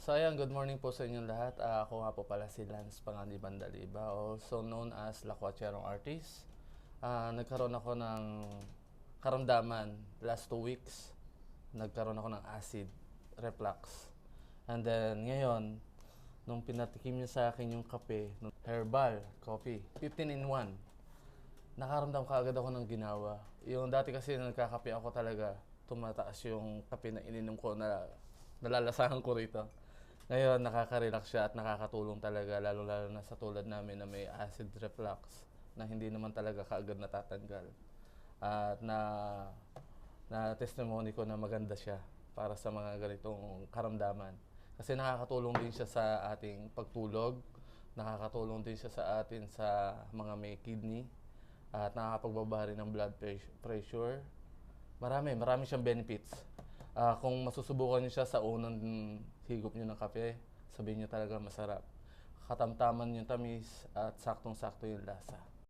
So ayan, good morning po sa inyong lahat. Ako nga po pala si Lance Pangani Bandaliba, also known as Lacuacherong Artist. Nagkaroon ako ng karamdaman last 2 weeks. Nagkaroon ako ng acid reflux. And then ngayon, nung pinatikim niya sa akin yung kape, herbal coffee, 15 in 1, nakaramdam kaagad ako ng ginawa. Yung dati kasi nagkakape ako talaga, tumataas yung kape na ininom ko na nalalasahan ko rito. Ngayon, nakaka-relax siya at nakakatulong talaga, lalo-lalo na sa tulad namin na may acid reflux na hindi naman talaga kaagad natatanggal. At na testimony ko na maganda siya para sa mga ganitong karamdaman. Kasi nakakatulong din siya sa ating pagtulog, nakakatulong din siya sa atin sa mga may kidney, at nakakapagbaba rin ng blood pressure. Marami siyang benefits. Kung masusubukan niyo siya sa unang higop niyo ng kape, sabihin niyo talaga masarap. Katamtaman yung tamis at saktong-sakto yung lasa.